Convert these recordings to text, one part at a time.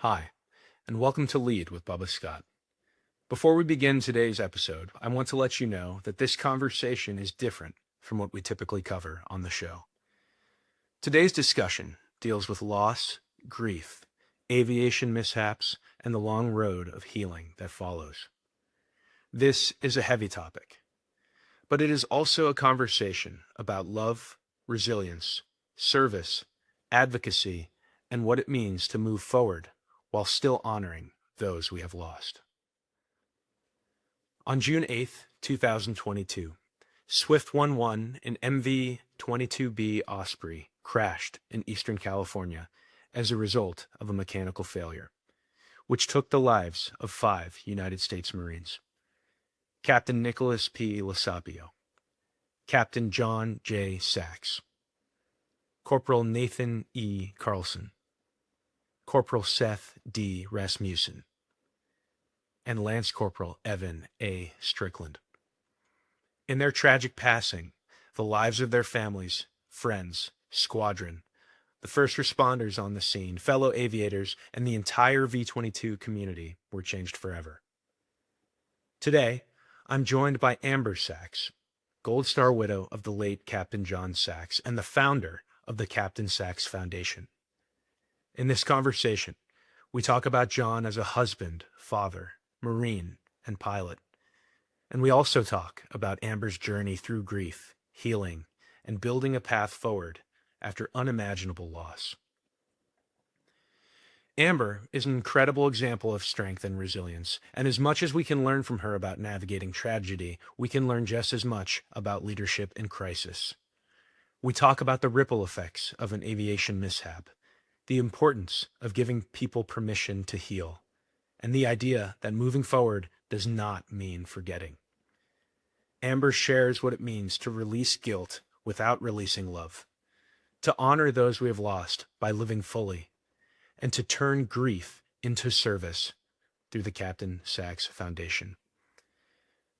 Hi, and welcome to Lead with Bubba Scott. Before we begin today's episode, I want to let you know that this conversation is different from what we typically cover on the show. Today's discussion deals with loss, grief, aviation mishaps, and the long road of healing that follows. This is a heavy topic, but it is also a conversation about love, resilience, service, advocacy, and what it means to move forward while still honoring those we have lost. On June 8th, 2022, Swift 11 and MV-22B Osprey crashed in Eastern California as a result of a mechanical failure, which took the lives of 5 United States Marines. Captain Nicholas P. Lasapio, Captain John J. Sax, Corporal Nathan E. Carlson, Corporal Seth D. Rasmussen, and Lance Corporal Evan A. Strickland. In their tragic passing, the lives of their families, friends, squadron, the first responders on the scene, fellow aviators, and the entire V-22 community were changed forever. Today, I'm joined by Amber Sax, Gold Star widow of the late Captain John Sax and the founder of the Capt Sax Foundation. In this conversation, we talk about John as a husband, father, Marine, and pilot. And we also talk about Amber's journey through grief, healing, and building a path forward after unimaginable loss. Amber is an incredible example of strength and resilience, and as much as we can learn from her about navigating tragedy, we can learn just as much about leadership in crisis. We talk about the ripple effects of an aviation mishap, the importance of giving people permission to heal, and the idea that moving forward does not mean forgetting. Amber shares what it means to release guilt without releasing love, to honor those we have lost by living fully, and to turn grief into service through the Capt Sax Foundation.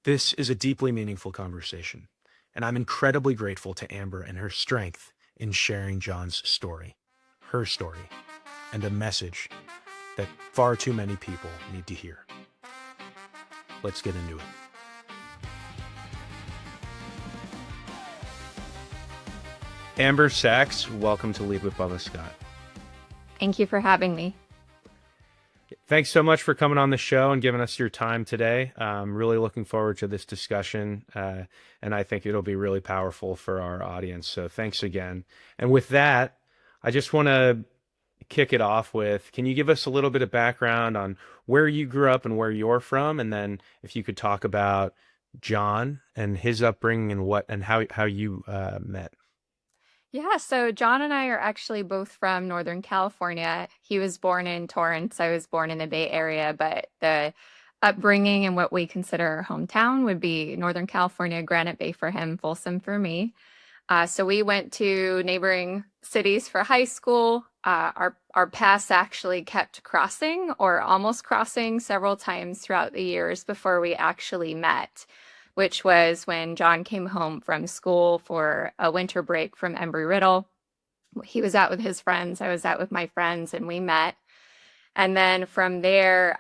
This is a deeply meaningful conversation, and I'm incredibly grateful to Amber and her strength in sharing John's story, her story, and a message that far too many people need to hear. Let's get into it. Amber Sax, welcome to Lead with Bubba Scott. Thank you for having me. Thanks so much for coming on the show and giving us your time today. I'm really looking forward to this discussion, and I think it'll be really powerful for our audience. So thanks again. And with that, I just want to kick it off with, can you give us a little bit of background on where you grew up and where you're from? And then if you could talk about John and his upbringing and how you met. Yeah, so John and I are actually both from Northern California. He was born in Torrance. I was born in the Bay Area, but the upbringing and what we consider our hometown would be Northern California, Granite Bay for him, Folsom for me. So we went to neighboring cities for high school. Our paths actually kept crossing or almost crossing several times throughout the years before we actually met, which was when John came home from school for a winter break from Embry-Riddle. He was out with his friends, I was out with my friends, and we met. And then from there,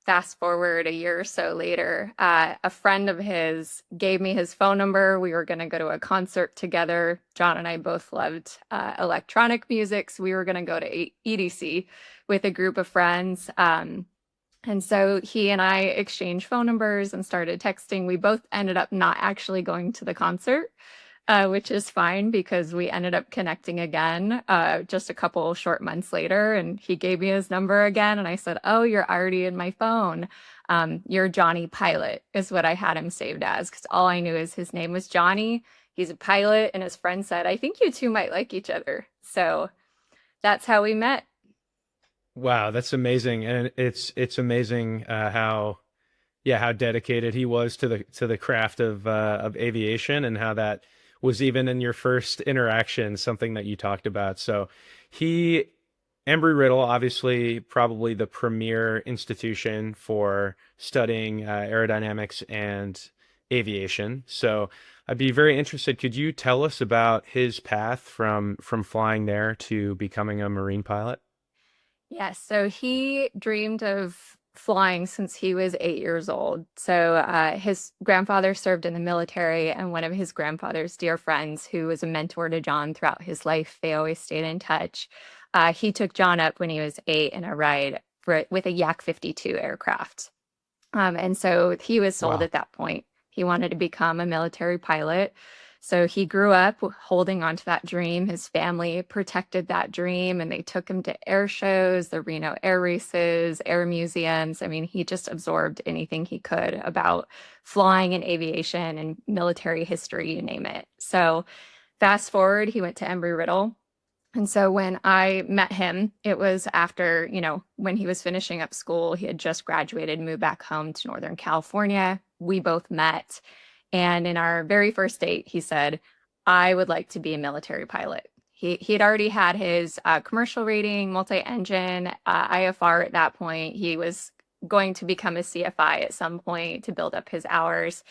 fast forward a year or so later, a friend of his gave me his phone number. We were going to go to a concert together. John and I both loved electronic music, so we were going to go to EDC with a group of friends. And so he and I exchanged phone numbers and started texting. We both ended up not actually going to the concert, which is fine because we ended up connecting again just a couple short months later. And he gave me his number again. And I said, "Oh, you're already in my phone. You're Johnny Pilot," is what I had him saved as, because all I knew is his name was Johnny. He's a pilot. And his friend said, "I think you two might like each other." So that's how we met. Wow, that's amazing. And it's amazing how dedicated he was to the craft of aviation, and how that was even in your first interaction, something that you talked about. So Embry-Riddle, obviously probably the premier institution for studying aerodynamics and aviation. So I'd be very interested. Could you tell us about his path from flying there to becoming a Marine pilot? Yes, so he dreamed of flying since he was 8 years old. So his grandfather served in the military, and one of his grandfather's dear friends, who was a mentor to John throughout his life, they always stayed in touch. He took John up when he was 8 in a ride with a Yak 52 aircraft. And so he was sold Wow. at that point. He wanted to become a military pilot. So he grew up holding on to that dream. His family protected that dream and they took him to air shows, the Reno air races, air museums. I mean, he just absorbed anything he could about flying and aviation and military history, you name it. So fast forward, he went to Embry-Riddle, and so when I met him, it was after, when he was finishing up school, he had just graduated, moved back home to Northern California. We both met. And in our very first date, he said, I would like to be a military pilot. He had already had his commercial rating, multi-engine, IFR at that point. He was going to become a CFI at some point to build up his hours.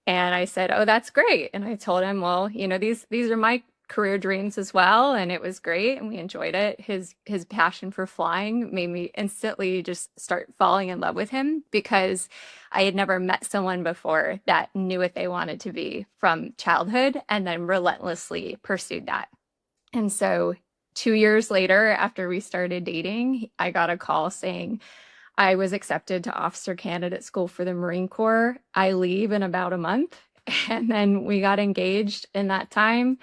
And I said, "Oh, that's great." And I told him, "Well, these are my career dreams as well." And it was great and we enjoyed it. His passion for flying made me instantly just start falling in love with him because I had never met someone before that knew what they wanted to be from childhood and then relentlessly pursued that. And so 2 years later, after we started dating, I got a call saying, I was accepted to officer candidate school for the Marine Corps. I leave in about a month. And then we got engaged in that time.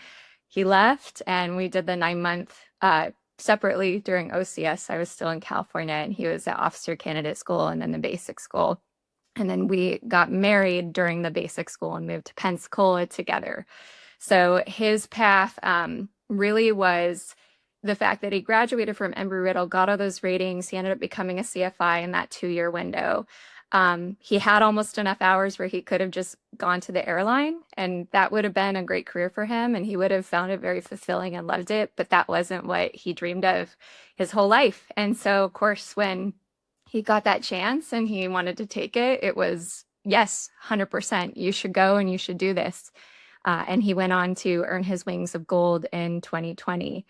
He left and we did the 9 month separately during OCS. I was still in California and he was at officer candidate school and then the basic school. And then we got married during the basic school and moved to Pensacola together. So his path really was the fact that he graduated from Embry-Riddle, got all those ratings. He ended up becoming a CFI in that 2 year window. He had almost enough hours where he could have just gone to the airline, and that would have been a great career for him, and he would have found it very fulfilling and loved it. But that wasn't what he dreamed of his whole life. And so, of course, when he got that chance and he wanted to take it, it was yes, 100%. You should go and you should do this. And he went on to earn his wings of gold in 2020,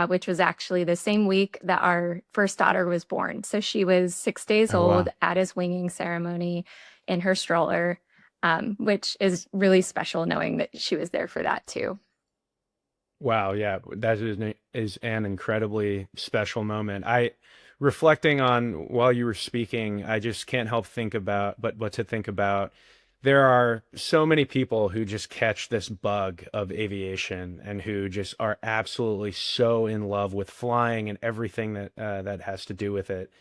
which was actually the same week that our first daughter was born. So she was 6 days Oh, old wow. at his winging ceremony in her stroller, which is really special knowing that she was there for that too. Wow, yeah, that is an incredibly special moment. Reflecting on while you were speaking, I just can't help think about, but what to think about. There are so many people who just catch this bug of aviation and who just are absolutely so in love with flying and everything that has to do with it.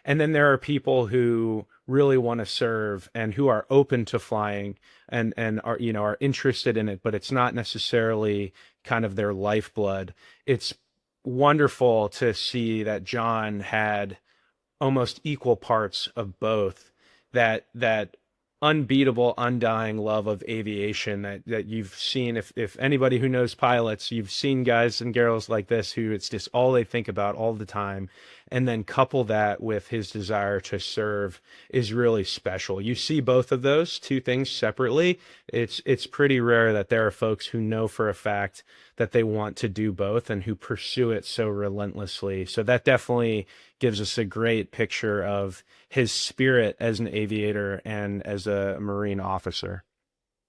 And then there are people who really want to serve and who are open to flying and are are interested in it, but it's not necessarily kind of their lifeblood. It's wonderful to see that John had almost equal parts of both. That unbeatable, undying love of aviation that you've seen. If anybody who knows pilots, you've seen guys and girls like this who it's just all they think about all the time. And then couple that with his desire to serve is really special. You see both of those two things separately. It's pretty rare that there are folks who know for a fact that they want to do both and who pursue it so relentlessly. So that definitely gives us a great picture of his spirit as an aviator and as a Marine officer.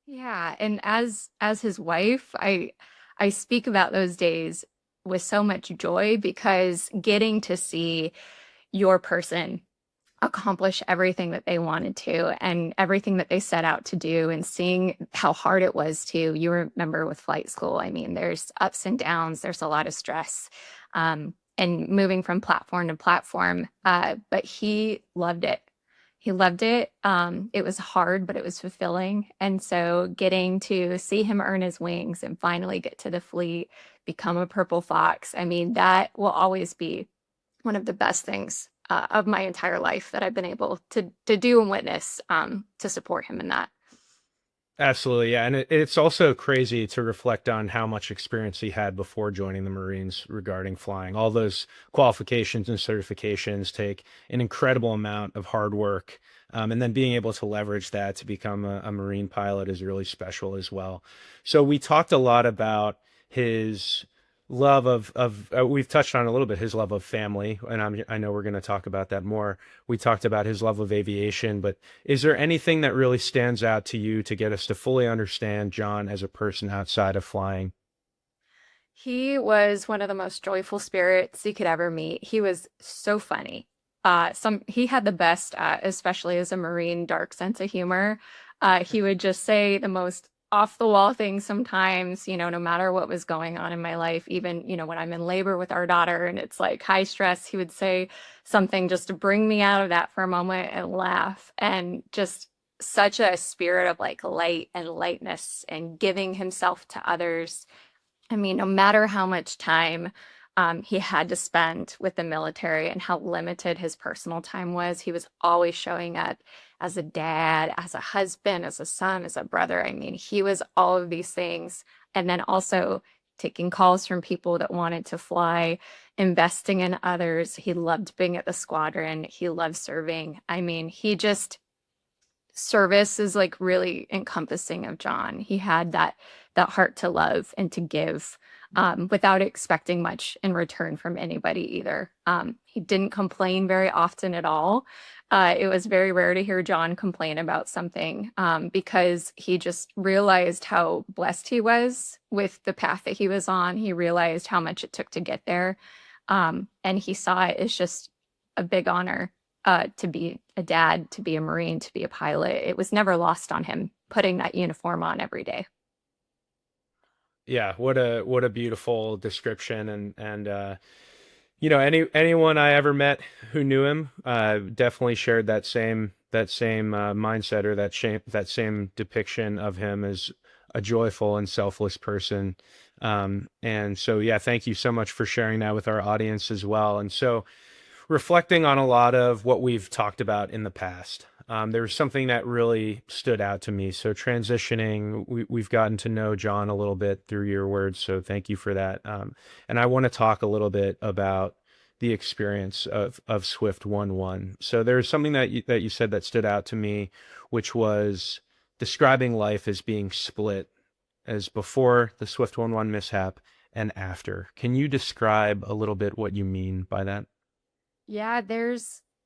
Yeah, and as his wife, I speak about those days with so much joy because getting to see your person accomplish everything that they wanted to and everything that they set out to do and seeing how hard it was to, you remember with flight school, I mean, there's ups and downs, there's a lot of stress, and moving from platform to platform. But he loved it. He loved it. It was hard, but it was fulfilling. And so getting to see him earn his wings and finally get to the fleet, become a Purple Fox, I mean, that will always be one of the best things of my entire life that I've been able to do and witness to support him in that. Absolutely, yeah. And it's also crazy to reflect on how much experience he had before joining the Marines regarding flying. All those qualifications and certifications take an incredible amount of hard work. And then being able to leverage that to become a Marine pilot is really special as well. So we talked a lot about his love of we've touched on a little bit his love of family, and I know we're going to talk about that more. We talked about his love of aviation, but is there anything that really stands out to you to get us to fully understand John as a person outside of flying? He was one of the most joyful spirits you could ever meet. He was so funny. He had the best, especially as a Marine, dark sense of humor. He would just say the most off the wall things sometimes, no matter what was going on in my life, even, when I'm in labor with our daughter and it's like high stress, he would say something just to bring me out of that for a moment and laugh. And just such a spirit of like light and lightness and giving himself to others. I mean, no matter how much time he had to spend with the military and how limited his personal time was, he was always showing up as a dad, as a husband, as a son, as a brother. I mean, he was all of these things. And then also taking calls from people that wanted to fly, investing in others. He loved being at the squadron. He loved serving. I mean, service is like really encompassing of John. He had that heart to love and to give, without expecting much in return from anybody either. He didn't complain very often at all. It was very rare to hear John complain about something, because he just realized how blessed he was with the path that he was on. He realized how much it took to get there. And he saw it as just a big honor, to be a dad, to be a Marine, to be a pilot. It was never lost on him putting that uniform on every day. Yeah, what a beautiful description, and anyone I ever met who knew him definitely shared that same mindset, or that same depiction of him as a joyful and selfless person. And so yeah, thank you so much for sharing that with our audience as well. And so, reflecting on a lot of what we've talked about in the past, there was something that really stood out to me. So transitioning, we've gotten to know John a little bit through your words, so thank you for that. And I want to talk a little bit about the experience of Swift 1-1. So there's something that you said that stood out to me, which was describing life as being split, as before the Swift 1-1 mishap and after. Can you describe a little bit what you mean by that? Yeah,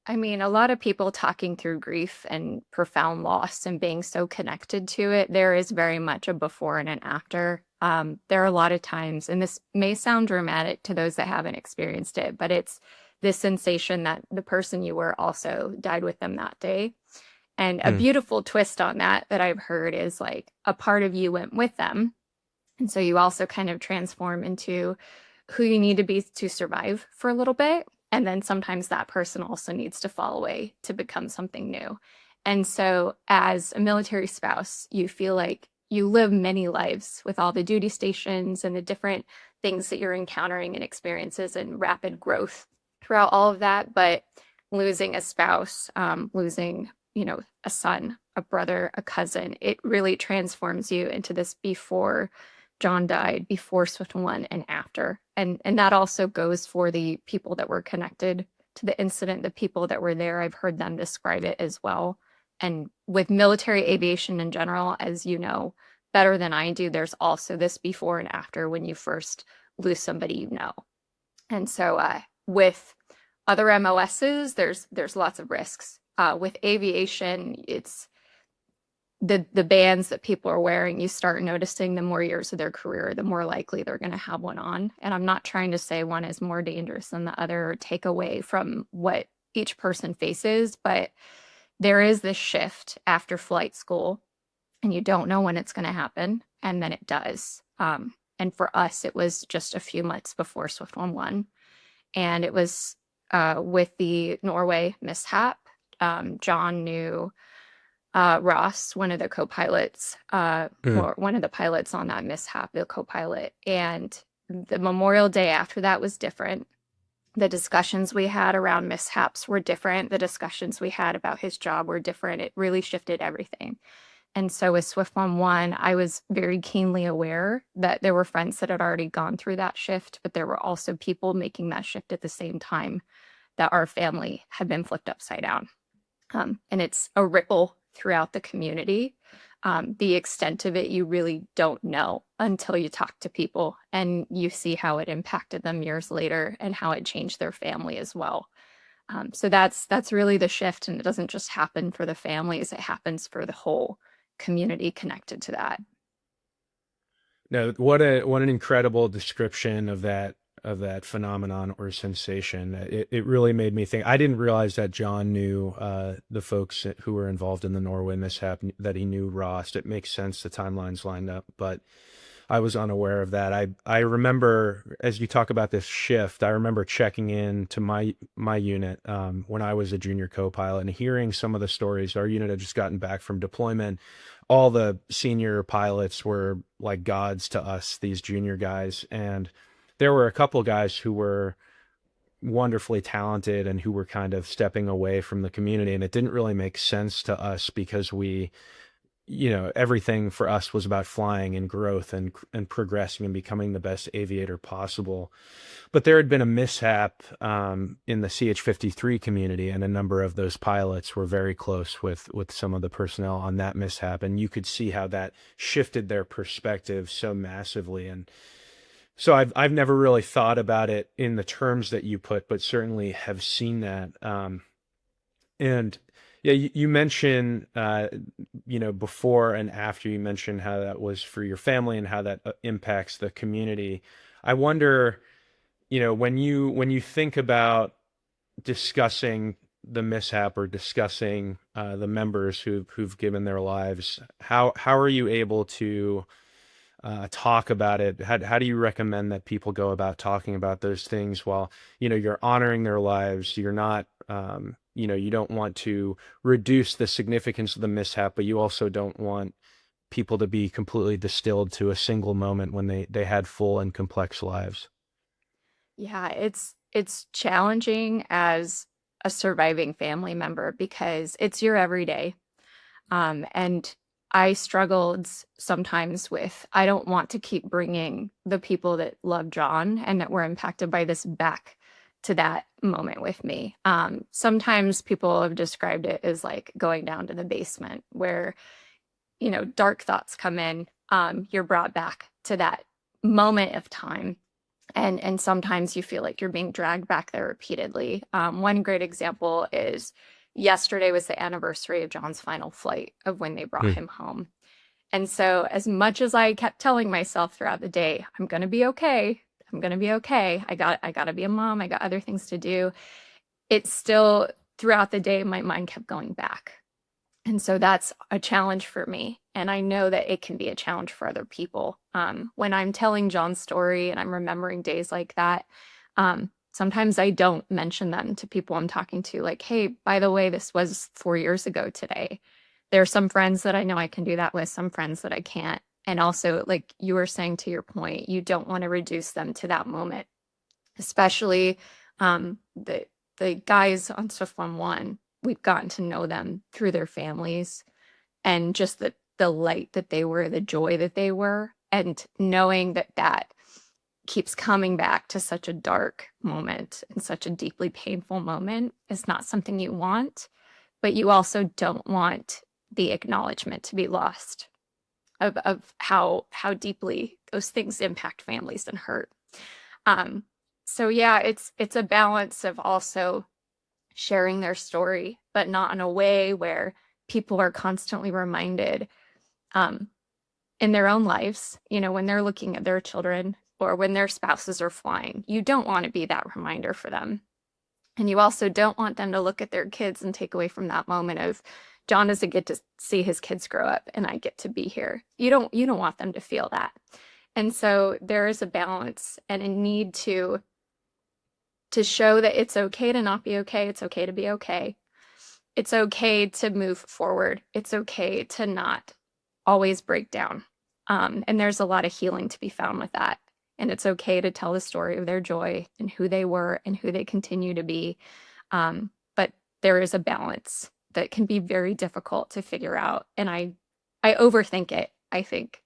I mean, a lot of people talking through grief and profound loss and being so connected to it. There is very much a before and an after. There are a lot of times, and this may sound dramatic to those that haven't experienced it, but it's this sensation that the person you were also died with them that day. And a Mm, beautiful twist on that I've heard is like a part of you went with them. And so you also kind of transform into who you need to be to survive for a little bit. And then sometimes that person also needs to fall away to become something new. And so, as a military spouse, you feel like you live many lives with all the duty stations and the different things that you're encountering and experiences and rapid growth throughout all of that. But losing a spouse, losing, a son, a brother, a cousin, it really transforms you into this before John died, before Swift One and after. And that also goes for the people that were connected to the incident, the people that were there. I've heard them describe it as well. And with military aviation in general, as you know better than I do, there's also this before and after when you first lose somebody you know. And so, with other MOSs, there's lots of risks. With aviation, it's the bands that people are wearing. You start noticing the more years of their career, the more likely they're going to have one on. And I'm not trying to say one is more dangerous than the other or take away from what each person faces, but there is this shift after flight school, and you don't know when it's going to happen, and then it does. And for us, it was just a few months before Swift 1-1, and it was with the Norway mishap. John knew Ross, one of the co-pilots, mm, or one of the pilots on that mishap, the co-pilot. And the Memorial Day after that was different. The discussions we had around mishaps were different. The discussions we had about his job were different. It really shifted everything. And so with Swift 1-1, I was very keenly aware that there were friends that had already gone through that shift, but there were also people making that shift at the same time that our family had been flipped upside down. And it's a ripple throughout the community. The extent of it, you really don't know until you talk to people and you see how it impacted them years later and how it changed their family as well. So that's really the shift, and it doesn't just happen for the families; it happens for the whole community connected to that. No, what an incredible description of that phenomenon or sensation. It really made me think. I didn't realize that John knew the folks who were involved in the Norway mishap, that he knew Rost. It makes sense, the timelines lined up, but I was unaware of that. I remember, as you talk about this shift, I remember checking in to my unit when I was a junior co-pilot and hearing some of the stories. Our unit had just gotten back from deployment. All the senior pilots were like gods to us, these junior guys, and there were a couple guys who were wonderfully talented and who were kind of stepping away from the community, and it didn't really make sense to us because everything for us was about flying and growth and progressing and becoming the best aviator possible. But there had been a mishap in the CH-53 community, and a number of those pilots were very close with some of the personnel on that mishap, and you could see how that shifted their perspective so massively. And so I've never really thought about it in the terms that you put, but certainly have seen that. And yeah, you mentioned, before and after, you mentioned how that was for your family and how that impacts the community. I wonder, when you think about discussing the mishap or discussing the members who've given their lives, how are you able to talk about it? How do you recommend that people go about talking about those things while, you're honoring their lives? You're not, you don't want to reduce the significance of the mishap, but you also don't want people to be completely distilled to a single moment when they had full and complex lives. Yeah, it's challenging as a surviving family member because it's your everyday. And I struggled sometimes with, I don't want to keep bringing the people that love John and that were impacted by this back to that moment with me. Sometimes people have described it as like going down to the basement where, dark thoughts come in. You're brought back to that moment of time. And sometimes you feel like you're being dragged back there repeatedly. One great example is yesterday was the anniversary of John's final flight of when they brought Hmm. him home. And so as much as I kept telling myself throughout the day, I'm going to be okay. I'm going to be okay. I got to be a mom. I got other things to do. It's still throughout the day, my mind kept going back. And so that's a challenge for me. And I know that it can be a challenge for other people. When I'm telling John's story and I'm remembering days like that, sometimes I don't mention them to people I'm talking to, like, hey, by the way, this was 4 years ago today. There are some friends that I know I can do that with, some friends that I can't. And also, like you were saying to your point, you don't want to reduce them to that moment, especially the guys on Swift 1-1. We've gotten to know them through their families and just the light that they were, the joy that they were, and knowing that keeps coming back to such a dark moment and such a deeply painful moment is not something you want, but you also don't want the acknowledgement to be lost of how deeply those things impact families and hurt. So yeah, it's a balance of also sharing their story, but not in a way where people are constantly reminded in their own lives, when they're looking at their children or when their spouses are flying. You don't want to be that reminder for them. And you also don't want them to look at their kids and take away from that moment of John doesn't get to see his kids grow up and I get to be here. You don't want them to feel that. And so there is a balance and a need to show that it's okay to not be okay. It's okay to be okay. It's okay to move forward. It's okay to not always break down. And there's a lot of healing to be found with that. And it's okay to tell the story of their joy and who they were and who they continue to be. But there is a balance that can be very difficult to figure out. And I overthink it, I think.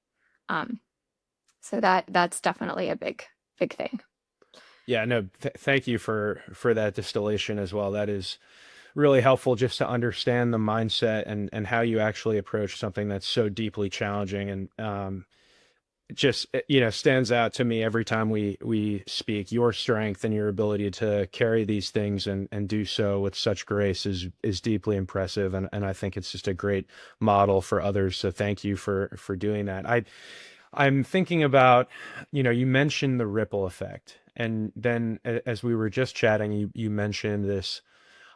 So that's definitely a big thing. Yeah, no, thank you for that distillation as well. That is really helpful just to understand the mindset and how you actually approach something that's so deeply challenging. And just stands out to me every time we speak. Your strength and your ability to carry these things and do so with such grace is deeply impressive, and I think it's just a great model for others. So thank you for doing that. I'm thinking about, you mentioned the ripple effect, and then as we were just chatting, you mentioned this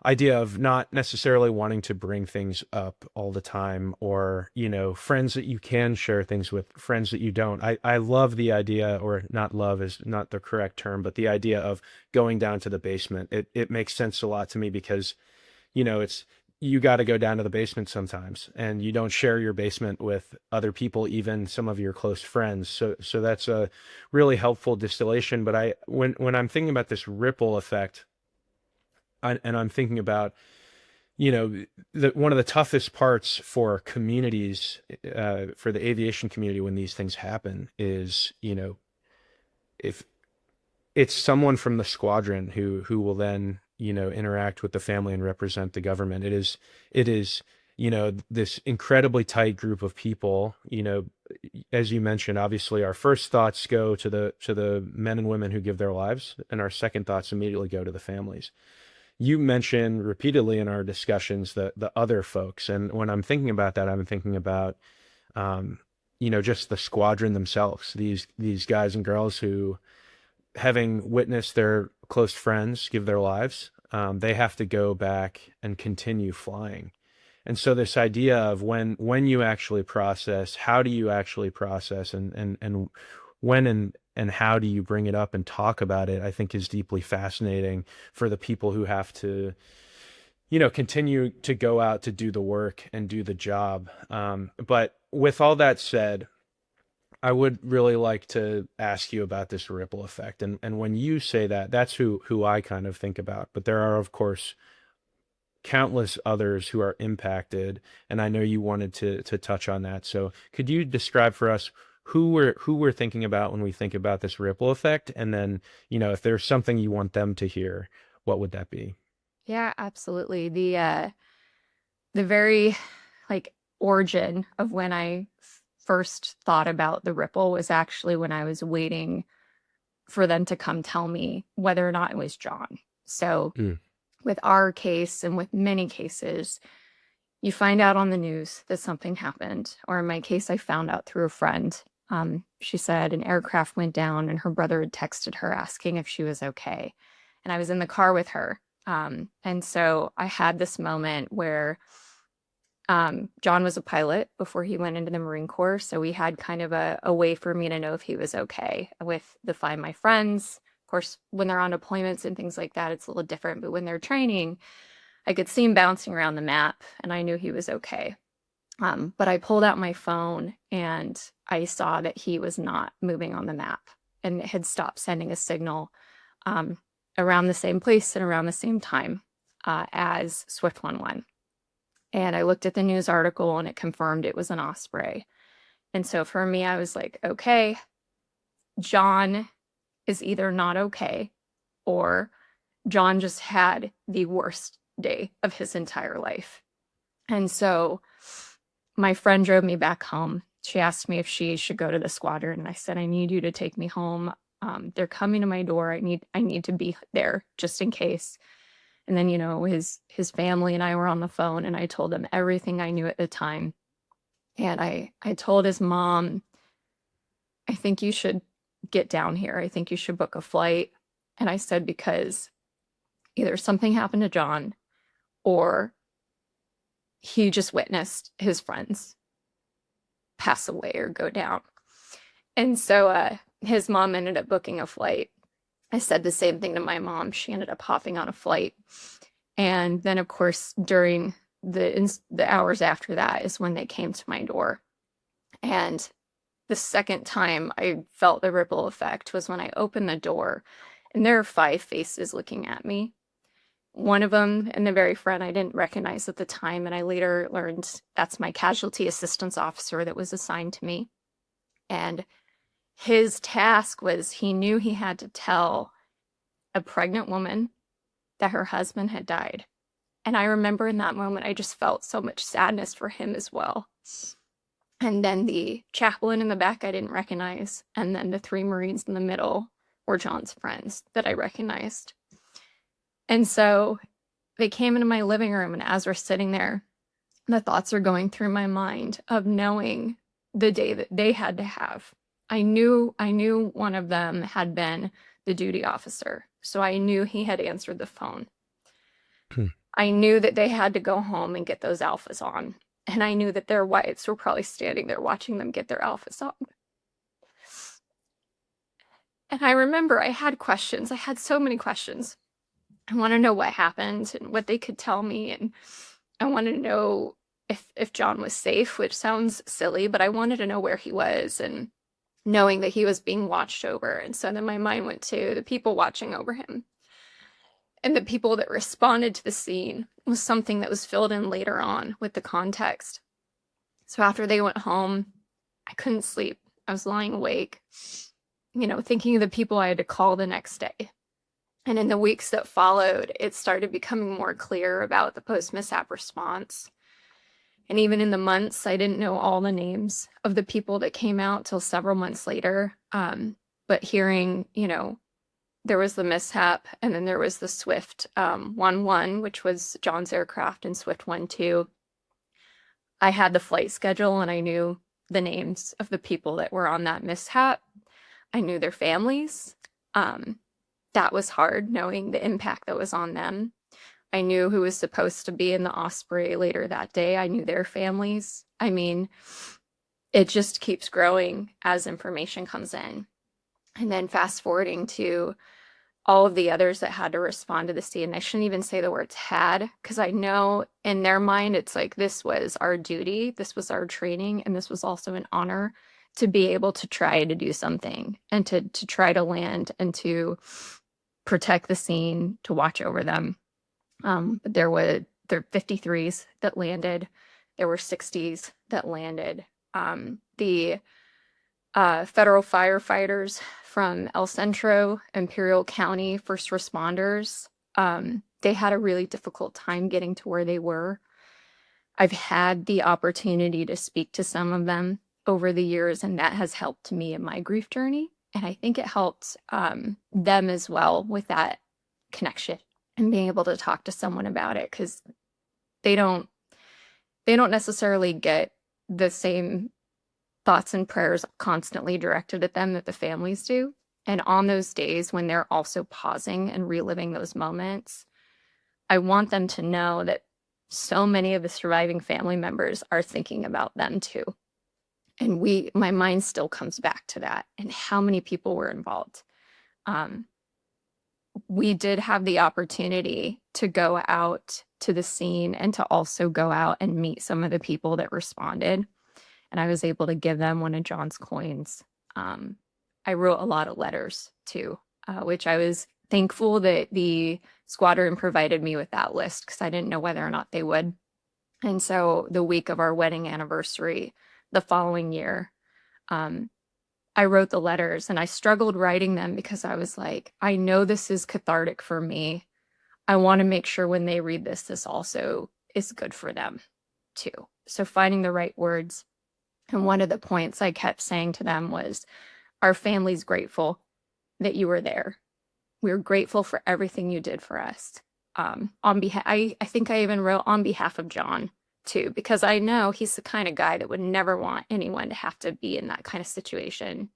idea of not necessarily wanting to bring things up all the time, or friends that you can share things with, friends that you don't. I love the idea, or not love is not the correct term, but the idea of going down to the basement. It makes sense a lot to me because it's, you got to go down to the basement sometimes, and you don't share your basement with other people, even some of your close friends. So that's a really helpful distillation. But when I'm thinking about this ripple effect, and I'm thinking about, one of the toughest parts for communities, for the aviation community when these things happen is, if it's someone from the squadron who will then, interact with the family and represent the government. It is, this incredibly tight group of people, as you mentioned. Obviously our first thoughts go to the men and women who give their lives, and our second thoughts immediately go to the families. You mentioned repeatedly in our discussions the other folks, and when I'm thinking about that, I'm thinking about just the squadron themselves, these guys and girls who, having witnessed their close friends give their lives, they have to go back and continue flying. And so this idea of when you actually process, how do you actually process, and when and how do you bring it up and talk about it, I think is deeply fascinating for the people who have to, continue to go out to do the work and do the job. But with all that said, I would really like to ask you about this ripple effect. And when you say that, that's who I kind of think about. But there are, of course, countless others who are impacted, and I know you wanted to touch on that. So could you describe for us who we're thinking about when we think about this ripple effect? And then, if there's something you want them to hear, what would that be? Yeah, absolutely. The very origin of when I first thought about the ripple was actually when I was waiting for them to come tell me whether or not it was John. So Mm. with our case and with many cases, you find out on the news that something happened. Or in my case, I found out through a friend. She said an aircraft went down and her brother had texted her asking if she was okay. And I was in the car with her. And so I had this moment where John was a pilot before he went into the Marine Corps. So we had kind of a way for me to know if he was okay with the Find My Friends. Of course, when they're on deployments and things like that, it's a little different. But when they're training, I could see him bouncing around the map and I knew he was okay. But I pulled out my phone and I saw that he was not moving on the map and had stopped sending a signal around the same place and around the same time as Swift 11. And I looked at the news article and it confirmed it was an Osprey. And so for me, I was like, okay, John is either not okay or John just had the worst day of his entire life. And so my friend drove me back home. She asked me if she should go to the squadron. And I said, I need you to take me home. They're coming to my door. I need to be there just in case. And then, his family and I were on the phone and I told them everything I knew at the time. And I told his mom, I think you should get down here. I think you should book a flight. And I said, because either something happened to John or he just witnessed his friends pass away or go down. And so his mom ended up booking a flight. I said the same thing to my mom. She ended up hopping on a flight. And then, of course, during the hours after that is when they came to my door. And the second time I felt the ripple effect was when I opened the door and there are 5 faces looking at me. One of them, and the very friend I didn't recognize at the time, and I later learned that's my casualty assistance officer that was assigned to me. And his task was he knew he had to tell a pregnant woman that her husband had died And I remember in that moment, I just felt so much sadness for him as well. And then the chaplain in the back I didn't recognize. And then the 3 Marines in the middle were John's friends that I recognized. And so they came into my living room, and as we're sitting there, the thoughts are going through my mind of knowing the day that they had to have. I knew one of them had been the duty officer. So I knew he had answered the phone. I knew that they had to go home and get those alphas on. And I knew that their wives were probably standing there watching them get their alphas on. And I remember I had questions. I had so many questions. I want to know what happened and what they could tell me. And I wanted to know if John was safe, which sounds silly, but I wanted to know where he was and knowing that he was being watched over. And so then my mind went to the people watching over him. And the people that responded to the scene was something that was filled in later on with the context. So after they went home, I couldn't sleep. I was lying awake, thinking of the people I had to call the next day. And in the weeks that followed, it started becoming more clear about the post-mishap response. And even in the months, I didn't know all the names of the people that came out till several months later. But hearing, there was the mishap, and then there was the Swift 1-1, which was John's aircraft, and Swift 1-2. I had the flight schedule, and I knew the names of the people that were on that mishap. I knew their families. That was hard, knowing the impact that was on them. I knew who was supposed to be in the Osprey later that day. I knew their families. I mean, it just keeps growing as information comes in. And then fast forwarding to all of the others that had to respond to the scene. I shouldn't even say the words had, because I know in their mind, it's like, this was our duty, this was our training, and this was also an honor to be able to try to do something and to try to land and to protect the scene, to watch over them. But there were 53s that landed. There were 60s that landed. The federal firefighters from El Centro, Imperial County, first responders, they had a really difficult time getting to where they were. I've had the opportunity to speak to some of them over the years, and that has helped me in my grief journey. And I think it helped them as well with that connection and being able to talk to someone about it, because they don't necessarily get the same thoughts and prayers constantly directed at them that the families do. And on those days when they're also pausing and reliving those moments, I want them to know that so many of the surviving family members are thinking about them too. And my mind still comes back to that and how many people were involved. We did have the opportunity to go out to the scene and to also go out and meet some of the people that responded. And I was able to give them one of John's coins. I wrote a lot of letters too, which I was thankful that the squadron provided me with that list, because I didn't know whether or not they would. And so the week of our wedding anniversary, the following year, I wrote the letters, and I struggled writing them because I was like, I know this is cathartic for me. I want to make sure when they read this also is good for them too. So finding the right words. And one of the points I kept saying to them was, our family's grateful that you were there. We're grateful for everything you did for us. On behalf, I think I even wrote on behalf of John too, because I know he's the kind of guy that would never want anyone to have to be in that kind of situation.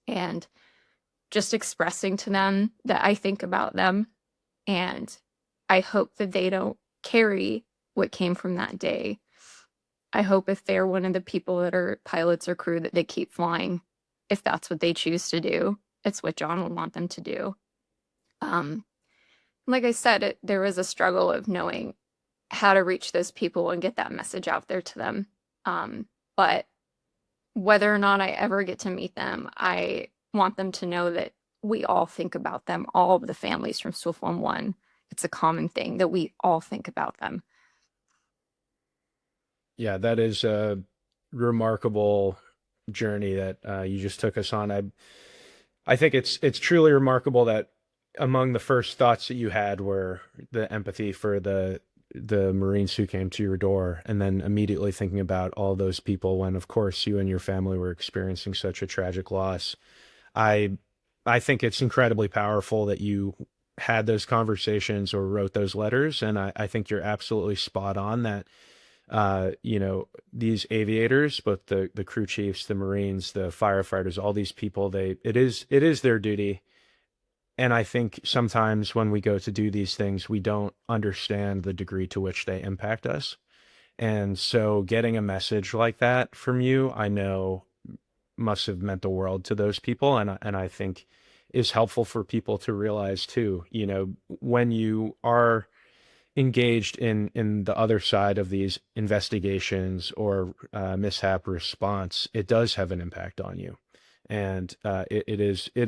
And just expressing to them that I think about them, and I hope that they don't carry what came from that day. I hope if they're one of the people that are pilots or crew, that they keep flying. If that's what they choose to do, it's what John would want them to do. Like I said, there was a struggle of knowing how to reach those people and get that message out there to them. But whether or not I ever get to meet them, I want them to know that we all think about them, all of the families from Swift 1-1. It's a common thing that we all think about them. Yeah, that is a remarkable journey that you just took us on. I think it's truly remarkable that among the first thoughts that you had were the empathy for the the Marines who came to your door, and then immediately thinking about all those people when, of course, you and your family were experiencing such a tragic loss. I I think it's incredibly powerful that you had those conversations or wrote those letters, and I think you're absolutely spot on that these aviators, both the crew chiefs, the Marines, the firefighters, all these people, it is their duty. And I think sometimes when we go to do these things, we don't understand the degree to which they impact us. And so getting a message like that from you, I know must have meant the world to those people. And I think is helpful for people to realize too, when you are engaged in the other side of these investigations or mishap response, it does have an impact on you, and it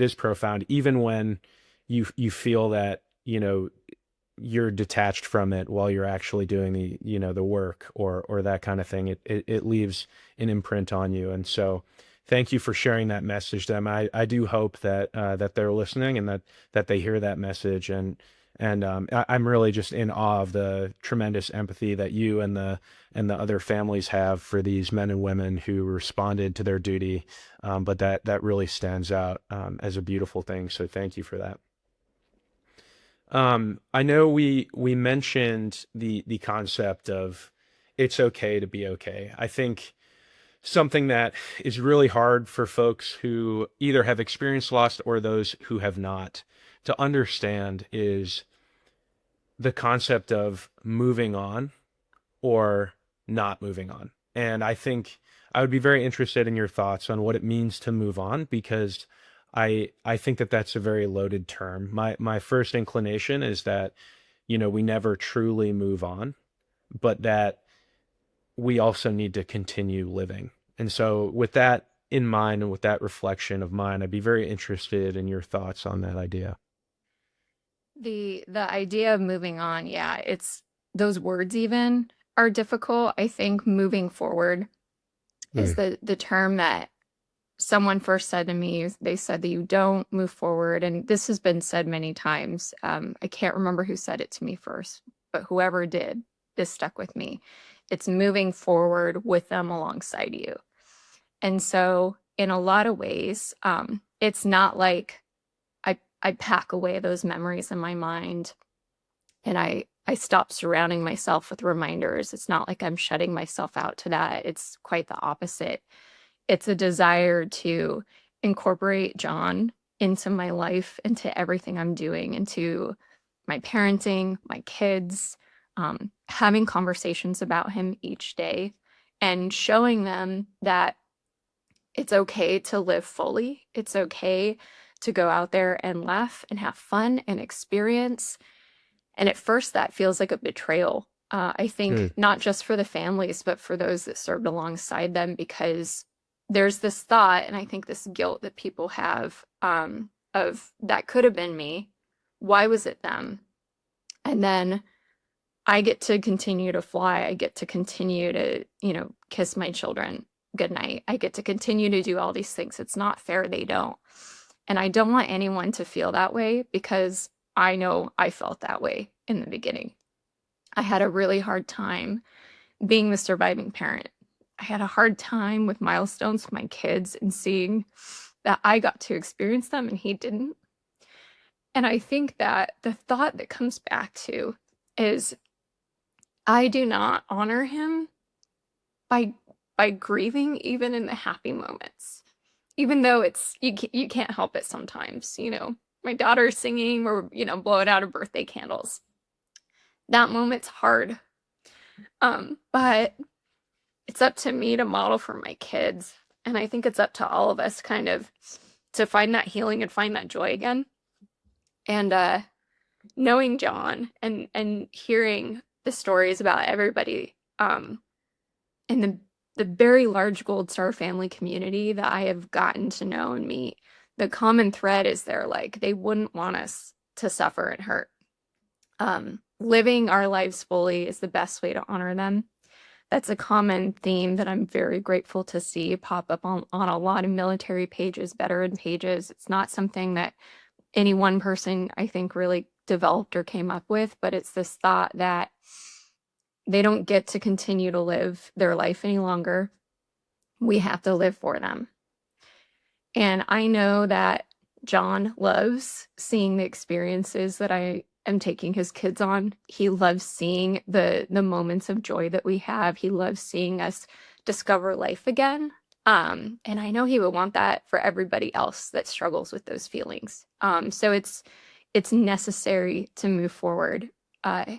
is profound, even when you feel that you're detached from it while you're actually doing the work or that kind of thing. It leaves an imprint on you, and so thank you for sharing that message to them. I do hope that they're listening and that they hear that message, and I'm really just in awe of the tremendous empathy that you and the other families have for these men and women who responded to their duty. But that really stands out as a beautiful thing. So thank you for that. I know we mentioned the concept of it's okay to be okay. I think something that is really hard for folks who either have experienced loss or those who have not to understand is the concept of moving on or not moving on. And I think I would be very interested in your thoughts on what it means to move on, because I think that that's a very loaded term. My first inclination is that we never truly move on, but that we also need to continue living. And so with that in mind and with that reflection of mine, I'd be very interested in your thoughts on that idea. The idea of moving on, yeah, it's those words even are difficult. I think moving forward is Mm. the term that someone first said to me. They said that you don't move forward, and this has been said many times. I can't remember who said it to me first, but whoever did, this stuck with me. It's moving forward with them alongside you. And so in a lot of ways, it's not like I pack away those memories in my mind and I stop surrounding myself with reminders. It's not like I'm shutting myself out to that. It's quite the opposite. It's a desire to incorporate John into my life, into everything I'm doing, into my parenting, my kids, having conversations about him each day and showing them that it's okay to live fully. It's okay to go out there and laugh and have fun and experience. And at first, that feels like a betrayal. I think Mm. not just for the families, but for those that served alongside them, because there's this thought, and I think this guilt that people have of that could have been me. Why was it them? And then I get to continue to fly. I get to continue to, kiss my children goodnight. I get to continue to do all these things. It's not fair they don't. And I don't want anyone to feel that way, because I know I felt that way in the beginning. I had a really hard time being the surviving parent. I had a hard time with milestones with my kids and seeing that I got to experience them and he didn't. And I think that the thought that comes back to is I do not honor him by grieving even in the happy moments. Even though it's you can't help it sometimes, my daughter's singing or blowing out her birthday candles. That moment's hard. But it's up to me to model for my kids, and I think it's up to all of us kind of to find that healing and find that joy again. And knowing John and hearing the stories about everybody in the very large Gold Star family community that I have gotten to know and meet, the common thread is they wouldn't want us to suffer and hurt. Living our lives fully is the best way to honor them. That's a common theme that I'm very grateful to see pop up on a lot of military pages, veteran pages. It's not something that any one person, I think, really developed or came up with, but it's this thought that They don't get to continue to live their life any longer. We have to live for them. And I know that John loves seeing the experiences that I am taking his kids on. He loves seeing the moments of joy that we have. He loves seeing us discover life again. And I know he would want that for everybody else that struggles with those feelings. So it's necessary to move forward.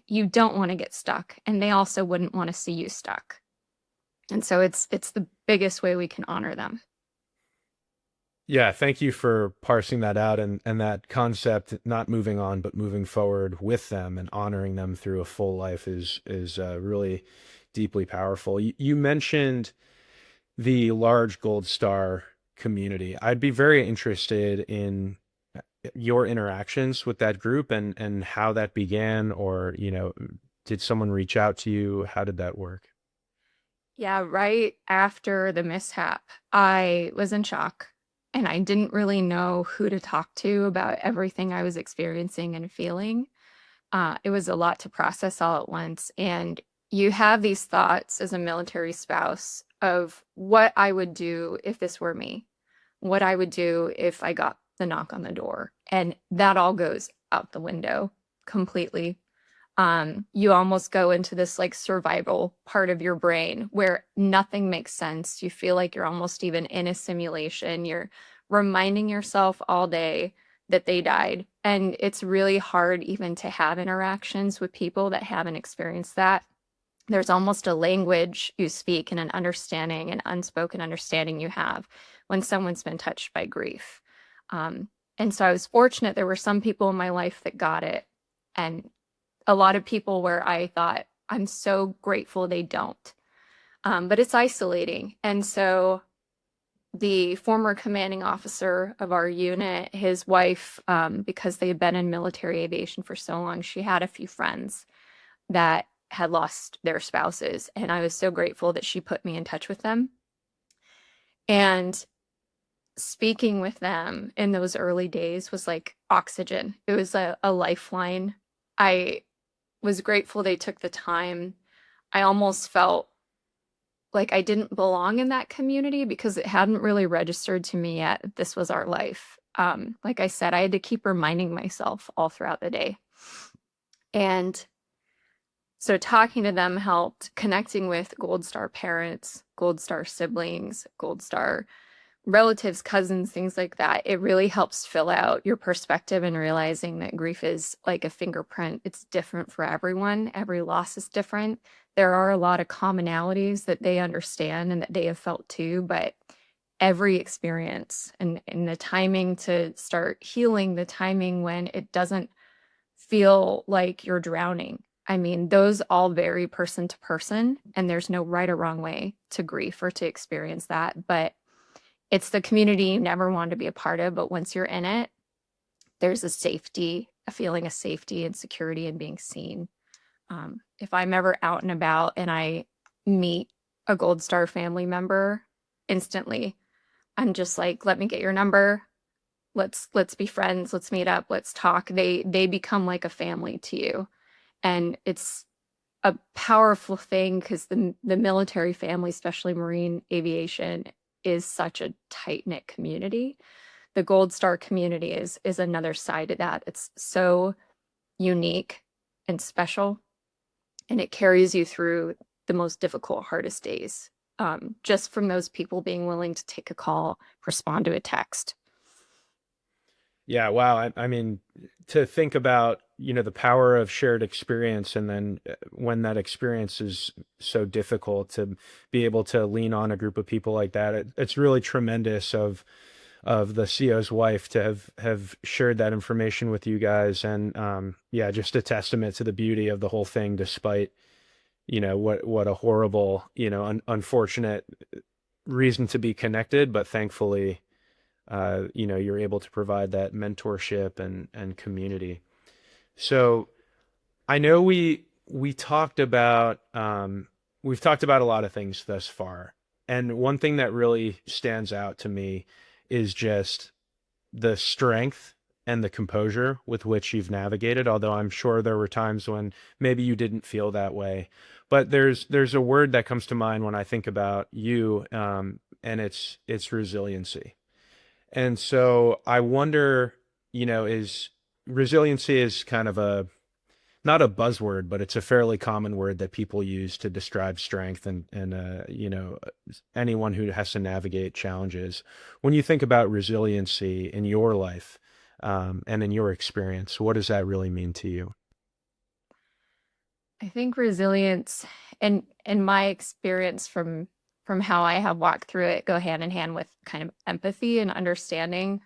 You don't want to get stuck, and they also wouldn't want to see you stuck. And so it's the biggest way we can honor them. Yeah, thank you for parsing that out, and that concept, not moving on, but moving forward with them and honoring them through a full life is really deeply powerful. You mentioned the large Gold Star community. I'd be very interested in your interactions with that group and how that began, or, did someone reach out to you? How did that work? Yeah, right after the mishap, I was in shock and I didn't really know who to talk to about everything I was experiencing and feeling. It was a lot to process all at once. And you have these thoughts as a military spouse of what I would do if this were me, what I would do if I got the knock on the door. And that all goes out the window completely. You almost go into this like survival part of your brain where nothing makes sense. You feel like you're almost even in a simulation. You're reminding yourself all day that they died. And it's really hard even to have interactions with people that haven't experienced that. There's almost a language you speak and an understanding, an unspoken understanding you have when someone's been touched by grief. And so I was fortunate there were some people in my life that got it, and a lot of people where I thought, I'm so grateful they don't. But it's isolating. And so the former commanding officer of our unit, his wife, because they had been in military aviation for so long, she had a few friends that had lost their spouses. And I was so grateful that she put me in touch with them. And speaking with them in those early days was like oxygen. It was a lifeline. I was grateful they took the time. I almost felt like I didn't belong in that community because it hadn't really registered to me yet that this was our life. Like I said, I had to keep reminding myself all throughout the day. And so talking to them helped, connecting with Gold Star parents, Gold Star siblings, Gold Star relatives, cousins, things like that. It really helps fill out your perspective and realizing that grief is like a fingerprint. It's different for everyone. Every loss is different. There are a lot of commonalities that they understand and that they have felt too, but every experience and the timing to start healing, the timing when it doesn't feel like you're drowning. I mean, those all vary person to person, and there's no right or wrong way to grief or to experience that. But it's the community you never want to be a part of, but once you're in it, there's a safety, a feeling of safety and security and being seen. If I'm ever out and about and I meet a Gold Star family member, instantly, I'm just like, let me get your number. Let's be friends. Let's meet up. Let's talk. They become like a family to you, and it's a powerful thing because the military family, especially Marine aviation, is such a tight-knit community. The Gold Star community is another side of that. It's so unique and special, and it carries you through the most difficult, hardest days. Just from those people being willing to take a call, respond to a text. Yeah, wow. I mean, to think about, the power of shared experience, and then when that experience is so difficult, to be able to lean on a group of people like that, it's really tremendous of the CO's wife to have shared that information with you guys. And yeah, just a testament to the beauty of the whole thing, despite, what a horrible, unfortunate reason to be connected, but thankfully, you're able to provide that mentorship and community. So I know we talked about we've talked about a lot of things thus far, and one thing that really stands out to me is just the strength and the composure with which you've navigated. Although I'm sure there were times when maybe you didn't feel that way, But there's a word that comes to mind when I think about you, and it's resiliency. And so I wonder, is resiliency is kind of a not a buzzword, but it's a fairly common word that people use to describe strength and anyone who has to navigate challenges. When you think about resiliency in your life, and in your experience, what does that really mean to you? I think resilience and in my experience from how I have walked through it go hand in hand with kind of empathy and understanding.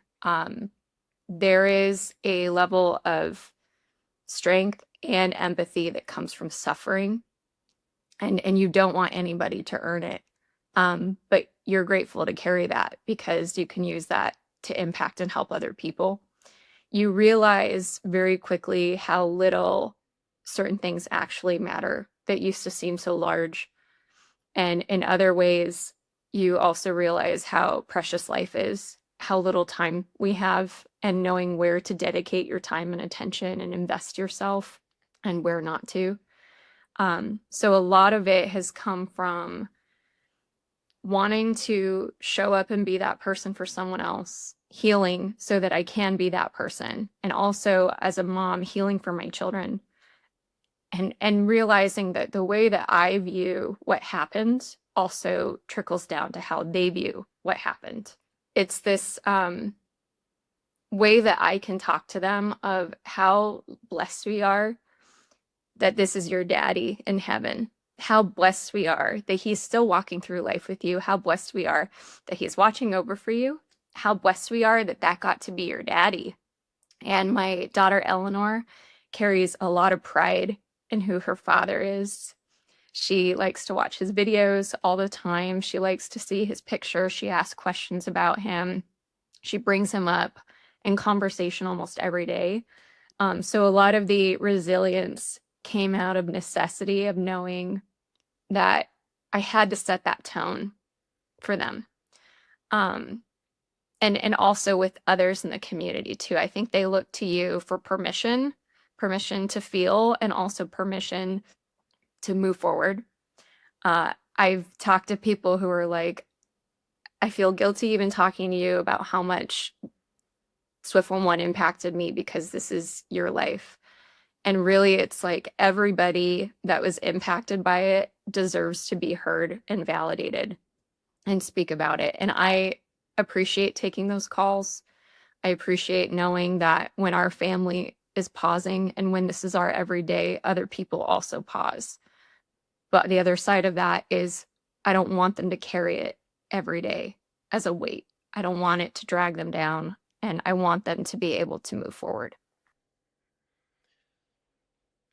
There is a level of strength and empathy that comes from suffering, and you don't want anybody to earn it. But you're grateful to carry that because you can use that to impact and help other people. You realize very quickly how little certain things actually matter that used to seem so large. And in other ways, you also realize how precious life is, how little time we have, and knowing where to dedicate your time and attention and invest yourself and where not to. So a lot of it has come from wanting to show up and be that person for someone else, healing so that I can be that person, and also as a mom, healing for my children, and realizing that the way that I view what happened also trickles down to how they view what happened. It's this way that I can talk to them of how blessed we are that this is your daddy in heaven. How blessed we are that he's still walking through life with you. How blessed we are that he's watching over for you. How blessed we are that that got to be your daddy. And my daughter Eleanor carries a lot of pride in who her father is. She likes to watch his videos all the time. She likes to see his picture. She asks questions about him. She brings him up in conversation almost every day. So a lot of the resilience came out of necessity of knowing that I had to set that tone for them. And also with others in the community too. I think they look to you for permission to feel, and also permission to move forward. I've talked to people who are like, I feel guilty even talking to you about how much Swift 11 impacted me because this is your life. And really, it's like everybody that was impacted by it deserves to be heard and validated and speak about it. And I appreciate taking those calls. I appreciate knowing that when our family is pausing and when this is our everyday, other people also pause. But the other side of that is I don't want them to carry it every day as a weight. I don't want it to drag them down, and I want them to be able to move forward.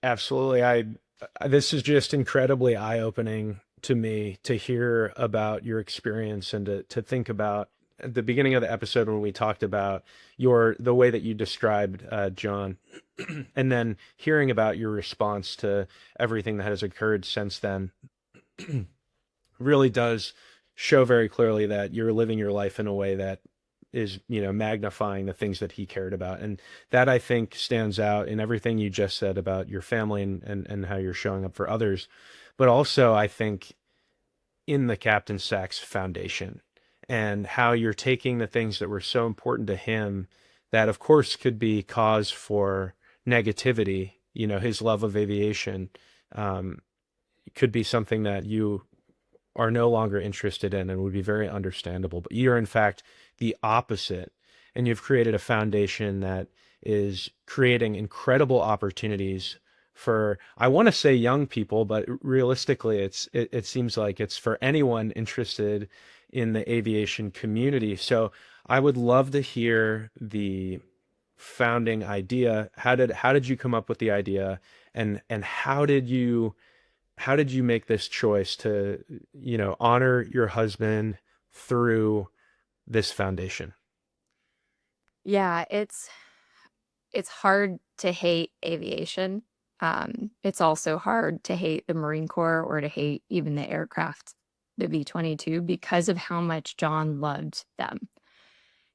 Absolutely. This is just incredibly eye-opening to me to hear about your experience and to think about at the beginning of the episode when we talked about the way that you described John, and then hearing about your response to everything that has occurred since then really does show very clearly that you're living your life in a way that is, magnifying the things that he cared about. And that I think stands out in everything you just said about your family and how you're showing up for others. But also I think in the Captain Sax Foundation and how you're taking the things that were so important to him that of course could be cause for negativity, his love of aviation, could be something that you are no longer interested in and would be very understandable. But you're in fact the opposite. And you've created a foundation that is creating incredible opportunities for, I want to say young people, but realistically, it seems like it's for anyone interested in the aviation community. So I would love to hear the founding idea. How did you come up with the idea, and how did you make this choice to, honor your husband through this foundation? Yeah, it's hard to hate aviation. It's also hard to hate the Marine Corps or to hate even the aircraft, the V-22, because of how much John loved them.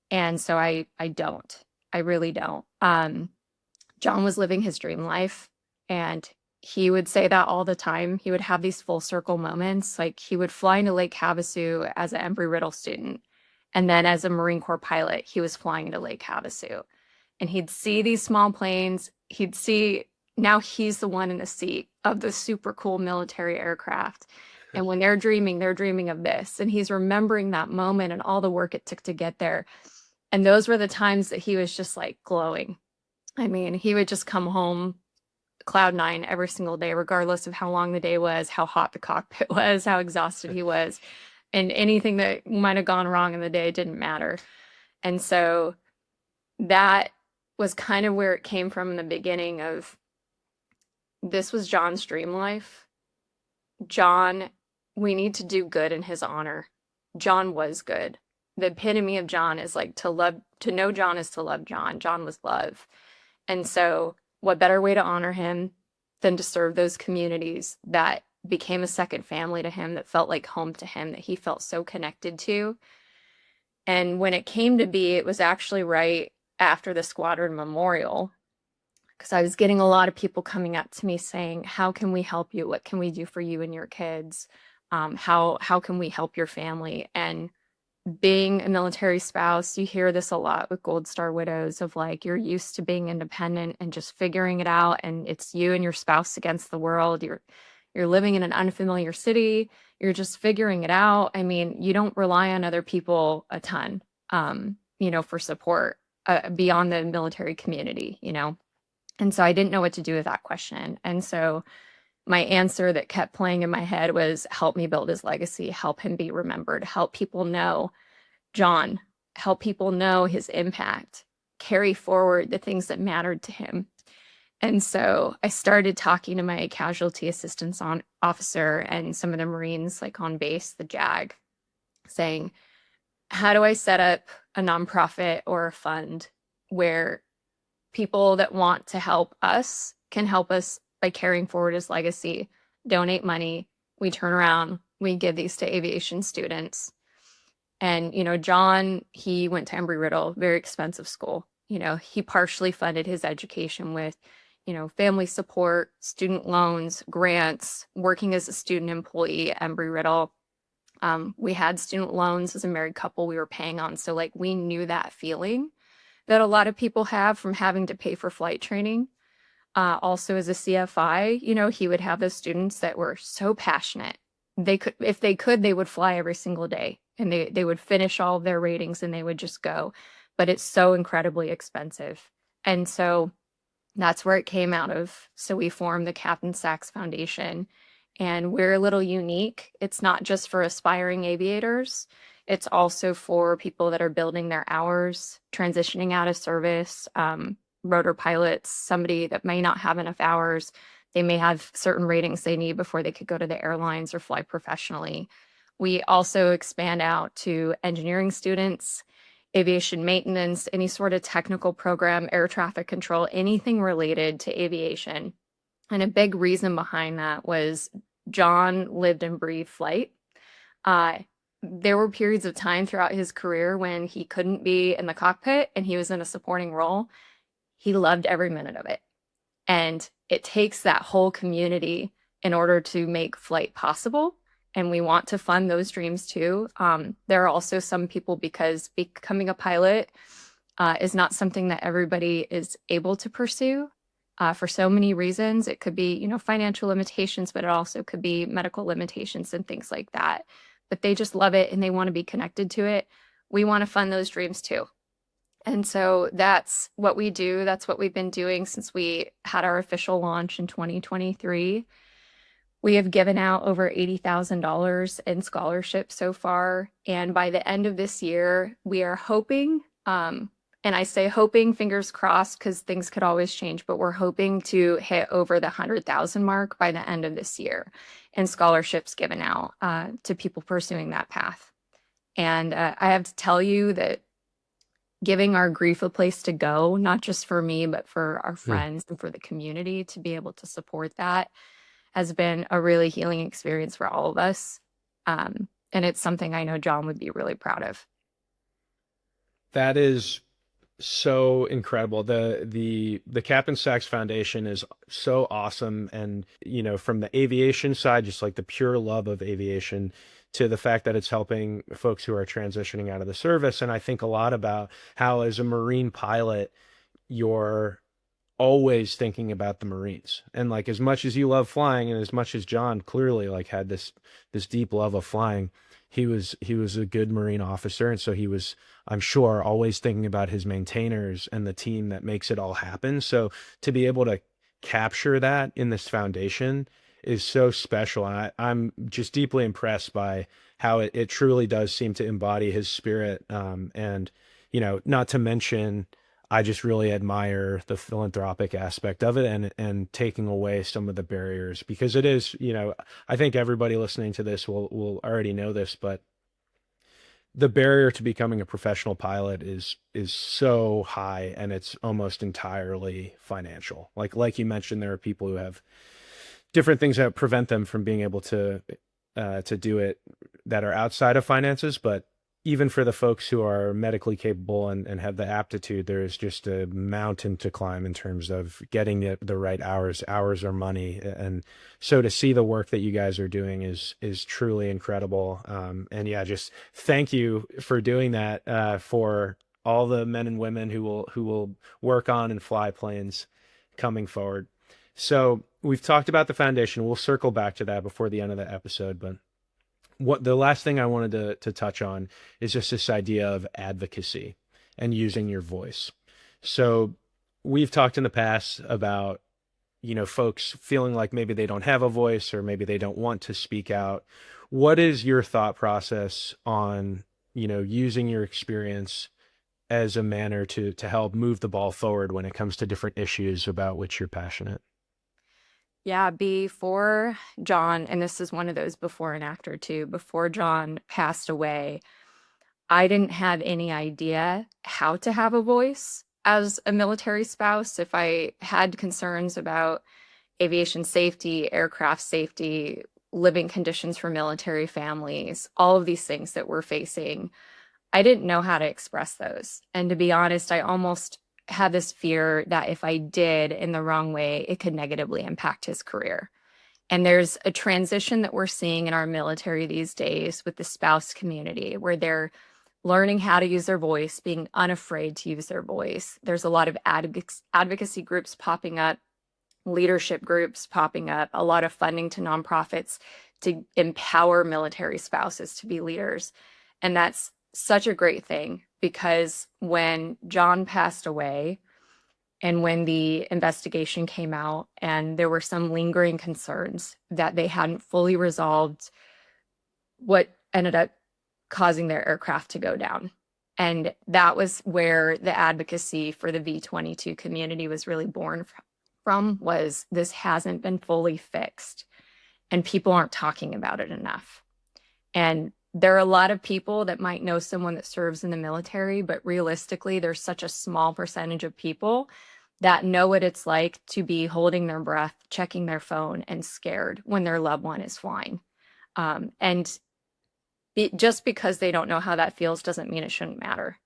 And so I don't. I really don't. John was living his dream life, and he would say that all the time. He would have these full circle moments. Like he would fly into Lake Havasu as an Embry-Riddle student. And then as a Marine Corps pilot, he was flying into Lake Havasu. And he'd see these small planes. He'd see, now he's the one in the seat of the super cool military aircraft. And when they're dreaming of this. And he's remembering that moment and all the work it took to get there. And those were the times that he was just like glowing. I mean, he would just come home cloud nine every single day, regardless of how long the day was, how hot the cockpit was, how exhausted he was. And anything that might have gone wrong in the day didn't matter. And so that was kind of where it came from in the beginning of this was John's dream life. John, we need to do good in his honor. John was good. The epitome of John is like to know John is to love John. John was love. And so what better way to honor him than to serve those communities that became a second family to him, that felt like home to him, that he felt so connected to. And when it came to be, it was actually right after the squadron memorial, because I was getting a lot of people coming up to me saying, how can we help you? What can we do for you and your kids? How can we help your family? And being a military spouse, you hear this a lot with Gold Star widows of like, you're used to being independent and just figuring it out. And it's you and your spouse against the world. You're living in an unfamiliar city. You're just figuring it out. I mean, you don't rely on other people a ton, for support beyond the military community, And so I didn't know what to do with that question. And so my answer that kept playing in my head was help me build his legacy, help him be remembered, help people know John, help people know his impact, carry forward the things that mattered to him. And so I started talking to my casualty assistance officer and some of the Marines like on base, the JAG, saying, how do I set up a nonprofit or a fund where people that want to help us can help us by carrying forward his legacy, donate money, we turn around, we give these to aviation students. And, John, he went to Embry-Riddle, very expensive school. He partially funded his education with, family support, student loans, grants, working as a student employee at Embry-Riddle. We had student loans as a married couple we were paying on. So like we knew that feeling that a lot of people have from having to pay for flight training. Also as a CFI, he would have those students that were so passionate. If they could, they would fly every single day and they would finish all of their ratings and they would just go. But it's so incredibly expensive. And so that's where it came out of. So we formed the Capt Sax Foundation, and we're a little unique. It's not just for aspiring aviators. It's also for people that are building their hours, transitioning out of service, rotor pilots, somebody that may not have enough hours. They may have certain ratings they need before they could go to the airlines or fly professionally. We also expand out to engineering students, aviation maintenance, any sort of technical program, air traffic control, anything related to aviation. And a big reason behind that was John lived and breathed flight. There were periods of time throughout his career when he couldn't be in the cockpit and he was in a supporting role. He loved every minute of it. And it takes that whole community in order to make flight possible. And we want to fund those dreams too. There are also some people, because becoming a pilot is not something that everybody is able to pursue for so many reasons. It could be, financial limitations, but it also could be medical limitations and things like that. But they just love it and they want to be connected to it. We want to fund those dreams too. And so that's what we do. That's what we've been doing since we had our official launch in 2023. We have given out over $80,000 in scholarships so far. And by the end of this year, we are hoping, and I say hoping, fingers crossed, because things could always change, but we're hoping to hit over the 100,000 mark by the end of this year in scholarships given out to people pursuing that path. And I have to tell you that giving our grief a place to go, not just for me, but for our friends and for the community to be able to support that, has been a really healing experience for all of us. And it's something I know John would be really proud of. That is So incredible. The Captain Sax Foundation is so awesome, and from the aviation side, just like the pure love of aviation, to the fact that it's helping folks who are transitioning out of the service. And I think a lot about how, as a Marine pilot, you're always thinking about the Marines. And like, as much as you love flying, and as much as John clearly like had this deep love of flying, he was a good Marine officer, and so he was, I'm sure, always thinking about his maintainers and the team that makes it all happen. So to be able to capture that in this foundation is so special. And I'm just deeply impressed by how it truly does seem to embody his spirit. And not to mention, I just really admire the philanthropic aspect of it, and taking away some of the barriers, because it is, I think everybody listening to this will already know this, but the barrier to becoming a professional pilot is so high, and it's almost entirely financial. Like you mentioned, there are people who have different things that prevent them from being able to do it, that are outside of finances. But even for the folks who are medically capable and have the aptitude, there's just a mountain to climb in terms of getting the right hours. Hours are money. And so to see the work that you guys are doing is truly incredible. And yeah, just thank you for doing that, for all the men and women who will work on and fly planes coming forward. So we've talked about the foundation. We'll circle back to that before the end of the episode, but what the last thing I wanted to touch on is just this idea of advocacy and using your voice. So we've talked in the past about, folks feeling like maybe they don't have a voice, or maybe they don't want to speak out. What is your thought process on, using your experience as a manner to help move the ball forward when it comes to different issues about which you're passionate? Yeah, before John, and this is one of those before and after too, before John passed away, I didn't have any idea how to have a voice as a military spouse. If I had concerns about aviation safety, aircraft safety, living conditions for military families, all of these things that we're facing, I didn't know how to express those. And to be honest, I almost had this fear that if I did in the wrong way, it could negatively impact his career. And there's a transition that we're seeing in our military these days with the spouse community, where they're learning how to use their voice, being unafraid to use their voice. There's a lot of advocacy groups popping up, leadership groups popping up, a lot of funding to nonprofits to empower military spouses to be leaders. And that's such a great thing, because when John passed away and when the investigation came out and there were some lingering concerns that they hadn't fully resolved what ended up causing their aircraft to go down. And that was where the advocacy for the V-22 community was really born from, was this hasn't been fully fixed and people aren't talking about it enough. And there are a lot of people that might know someone that serves in the military, but realistically, there's such a small percentage of people that know what it's like to be holding their breath, checking their phone, and scared when their loved one is flying. And just because they don't know how that feels doesn't mean it shouldn't matter.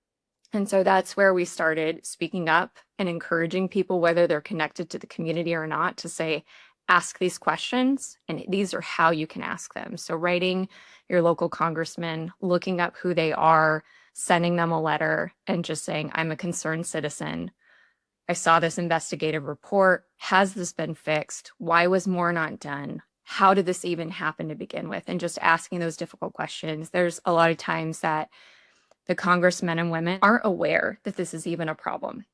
And so that's where we started speaking up and encouraging people, whether they're connected to the community or not, to say, ask these questions, and these are how you can ask them. So writing your local congressman, looking up who they are, sending them a letter, and just saying, I'm a concerned citizen. I saw this investigative report. Has this been fixed? Why was more not done? How did this even happen to begin with? And just asking those difficult questions. There's a lot of times that the congressmen and women aren't aware that this is even a problem.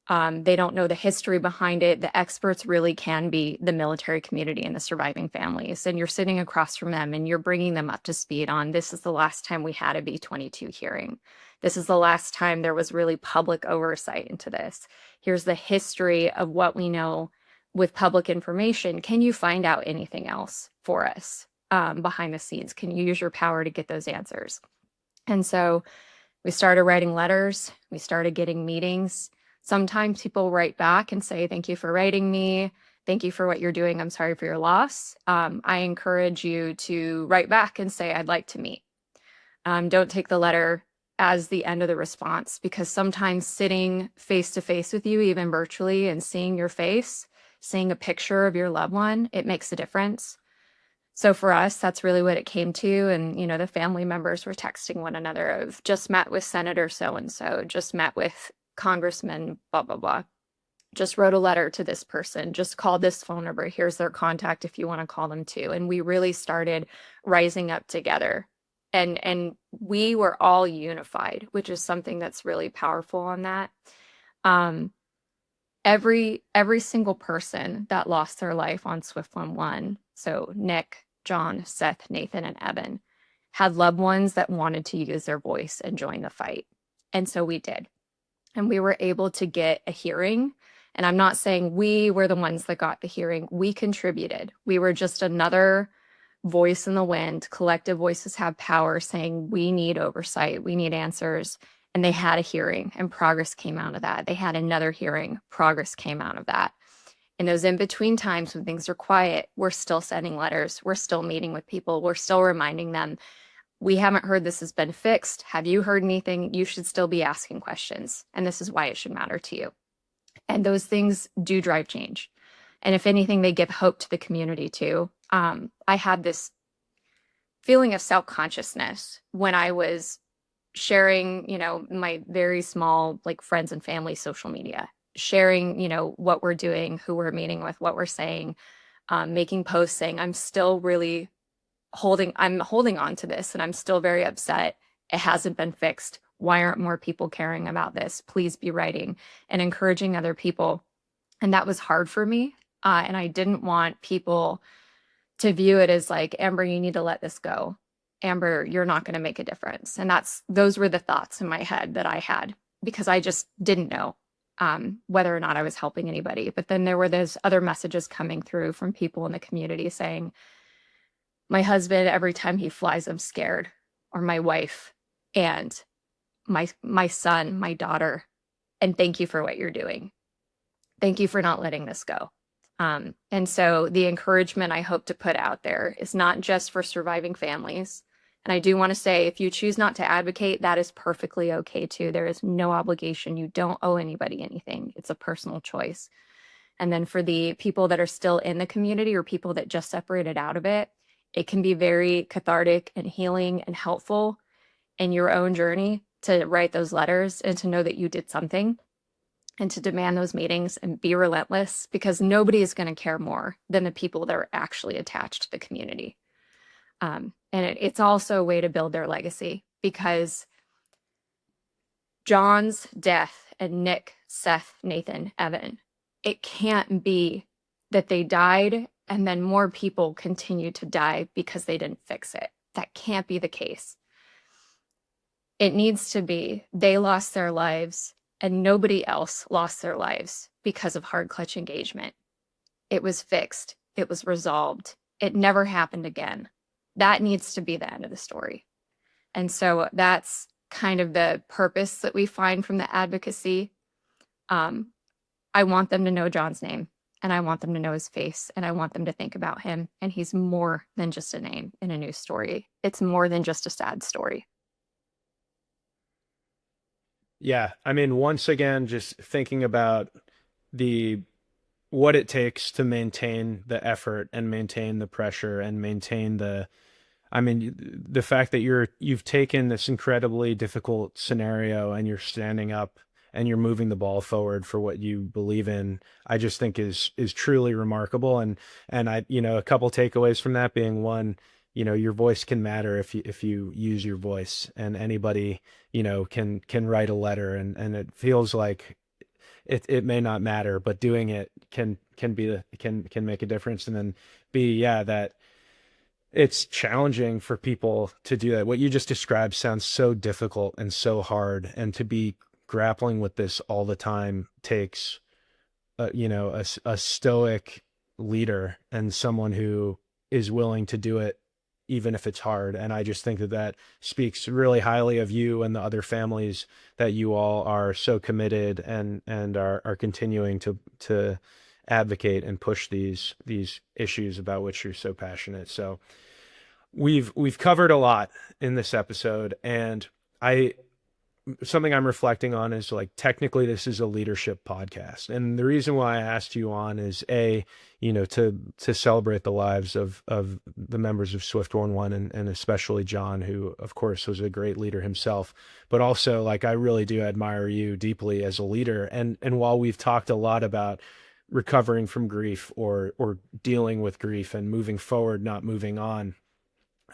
They don't know the history behind it. The experts really can be the military community and the surviving families. And you're sitting across from them and you're bringing them up to speed on, this is the last time we had a V-22 hearing. This is the last time there was really public oversight into this. Here's the history of what we know with public information. Can you find out anything else for us behind the scenes? Can you use your power to get those answers? And so we started writing letters. We started getting meetings. Sometimes people write back and say, thank you for writing me. Thank you for what you're doing. I'm sorry for your loss. I encourage you to write back and say, I'd like to meet. Don't take the letter as the end of the response, because sometimes sitting face to face with you, even virtually, and seeing your face, seeing a picture of your loved one, it makes a difference. So for us, that's really what it came to. And, the family members were texting one another of just met with Senator so-and-so, just met with Congressman, blah, blah, blah. Just wrote a letter to this person, just called this phone number. Here's their contact if you want to call them too. And we really started rising up together. And we were all unified, which is something that's really powerful on that. Every single person that lost their life on Swift 11, so Nick, John, Seth, Nathan, and Evan, had loved ones that wanted to use their voice and join the fight. And so we did. And we were able to get a hearing. And I'm not saying we were the ones that got the hearing. We contributed. We were just another voice in the wind. Collective voices have power, saying we need oversight, we need answers. And they had a hearing, and progress came out of that. They had another hearing, progress came out of that. In those in-between times when things are quiet, we're still sending letters, we're still meeting with people, we're still reminding them, we haven't heard this has been fixed. Have you heard anything? You should still be asking questions, and this is why it should matter to you. And those things do drive change. And if anything, they give hope to the community too. I had this feeling of self-consciousness when I was sharing, my very small, like, friends and family social media, sharing, what we're doing, who we're meeting with, what we're saying, making posts saying, I'm still really holding on to this, and I'm still very upset. It hasn't been fixed. Why aren't more people caring about this? Please be writing and encouraging other people. And that was hard for me. And I didn't want people to view it as like, Amber, you need to let this go. Amber, you're not going to make a difference. And those were the thoughts in my head that I had, because I just didn't know whether or not I was helping anybody. But then there were those other messages coming through from people in the community saying, my husband, every time he flies, I'm scared, or my wife, and my son, my daughter, and thank you for what you're doing. Thank you for not letting this go. And so the encouragement I hope to put out there is not just for surviving families. And I do want to say, if you choose not to advocate, that is perfectly okay too. There is no obligation. You don't owe anybody anything. It's a personal choice. And then for the people that are still in the community, or people that just separated out of it, it can be very cathartic and healing and helpful in your own journey to write those letters and to know that you did something, and to demand those meetings and be relentless, because nobody is going to care more than the people that are actually attached to the community. And it's also a way to build their legacy, because John's death and Nick, Seth, Nathan, Evan, it can't be that they died and then more people continue to die because they didn't fix it. That can't be the case. It needs to be they lost their lives and nobody else lost their lives because of hard clutch engagement. It was fixed. It was resolved. It never happened again. That needs to be the end of the story. And so that's kind of the purpose that we find from the advocacy. I want them to know John's name, and I want them to know his face, and I want them to think about him. And he's more than just a name in a news story. It's more than just a sad story. Yeah, I mean, once again, just thinking about what it takes to maintain the effort and maintain the pressure and maintain the fact that you've taken this incredibly difficult scenario and you're standing up and you're moving the ball forward for what you believe in, I just think is truly remarkable. And I, a couple takeaways from that being, one, your voice can matter if you use your voice, and anybody, can write a letter, and it feels like it may not matter, but doing it can make a difference. And then B, yeah, that it's challenging for people to do that. What you just described sounds so difficult and so hard, and to be grappling with this all the time takes a stoic leader and someone who is willing to do it even if it's hard. And I just think that speaks really highly of you and the other families, that you all are so committed and are continuing to advocate and push these issues about which you're so passionate. So we've covered a lot in this episode, and I something I'm reflecting on is like, technically this is a leadership podcast. And the reason why I asked you on is to celebrate the lives of the members of Swift 11 and especially John, who of course was a great leader himself, but also like, I really do admire you deeply as a leader. And while we've talked a lot about recovering from grief or dealing with grief and moving forward, not moving on,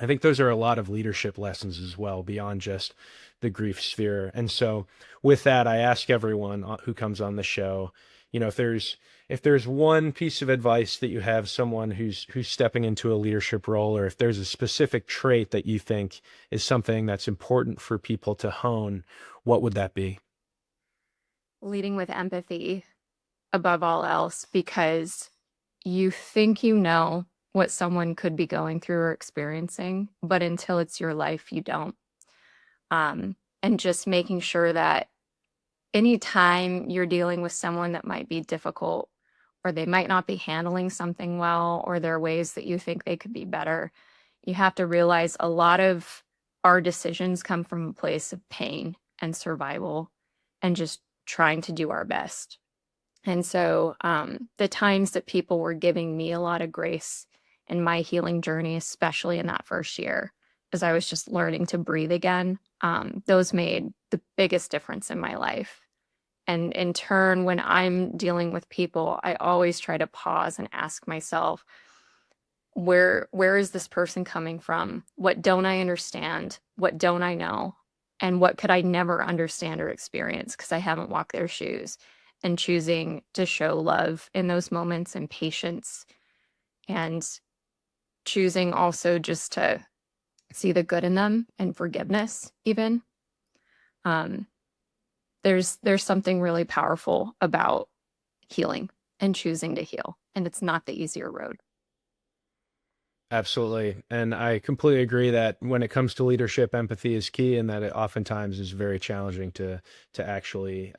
I think those are a lot of leadership lessons as well, beyond just the grief sphere. And so with that, I ask everyone who comes on the show, if there's one piece of advice that you have someone who's stepping into a leadership role, or if there's a specific trait that you think is something that's important for people to hone, what would that be? Leading with empathy above all else, because you think you know what someone could be going through or experiencing, but until it's your life, you don't. And just making sure that anytime you're dealing with someone that might be difficult, or they might not be handling something well, or there are ways that you think they could be better, you have to realize a lot of our decisions come from a place of pain and survival and just trying to do our best. And so the times that people were giving me a lot of grace in my healing journey, especially in that first year, as I was just learning to breathe again, those made the biggest difference in my life. And in turn, when I'm dealing with people, I always try to pause and ask myself, where is this person coming from? What don't I understand? What don't I know? And what could I never understand or experience because I haven't walked their shoes? And choosing to show love in those moments and patience, and choosing also just to see the good in them and forgiveness even. There's something really powerful about healing and choosing to heal, and it's not the easier road. Absolutely. And I completely agree that when it comes to leadership, empathy is key, and that it oftentimes is very challenging to actually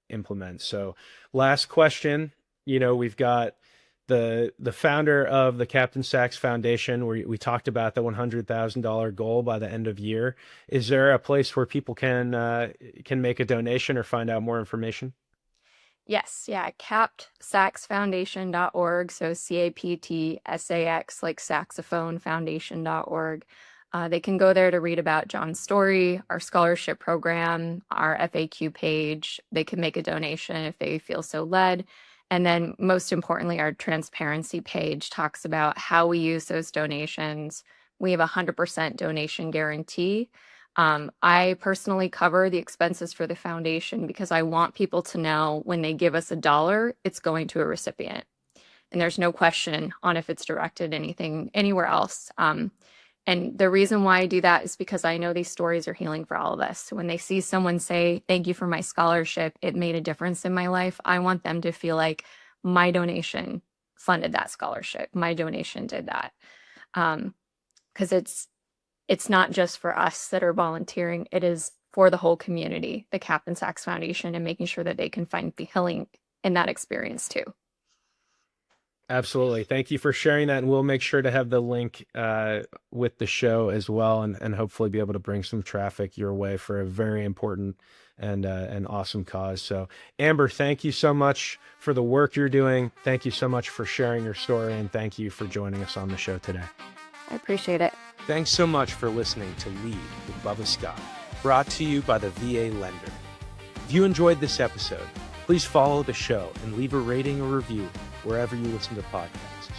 implement. So last question, we've got the founder of the Captain Sax Foundation, where we talked about the $100,000 goal by the end of year. Is there a place where people can make a donation or find out more information? Yes, yeah, captsaxfoundation.org. So CAPTSAX, like saxophone, foundation.org. They can go there to read about John's story, our scholarship program, our FAQ page. They can make a donation if they feel so led. And then most importantly, our transparency page talks about how we use those donations. We have a 100% donation guarantee. I personally cover the expenses for the foundation because I want people to know when they give us $1, it's going to a recipient. And there's no question on if it's directed anywhere else. And the reason why I do that is because I know these stories are healing for all of us. So when they see someone say, "Thank you for my scholarship, it made a difference in my life," I want them to feel like my donation funded that scholarship. My donation did that. Because it's not just for us that are volunteering. It is for the whole community, the Captain Sax Foundation, and making sure that they can find the healing in that experience too. Absolutely. Thank you for sharing that. And we'll make sure to have the link with the show as well, and hopefully be able to bring some traffic your way for a very important and an awesome cause. So Amber, thank you so much for the work you're doing. Thank you so much for sharing your story, and thank you for joining us on the show today. I appreciate it. Thanks so much for listening to Lead with Bubba Scott, brought to you by the VA Lender. If you enjoyed this episode, please follow the show and leave a rating or review wherever you listen to podcasts.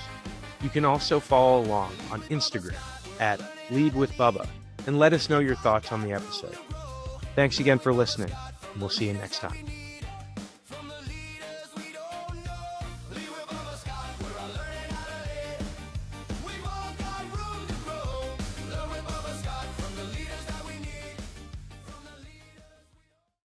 You can also follow along on Instagram at Lead with Bubba and let us know your thoughts on the episode. Thanks again for listening, and we'll see you next time.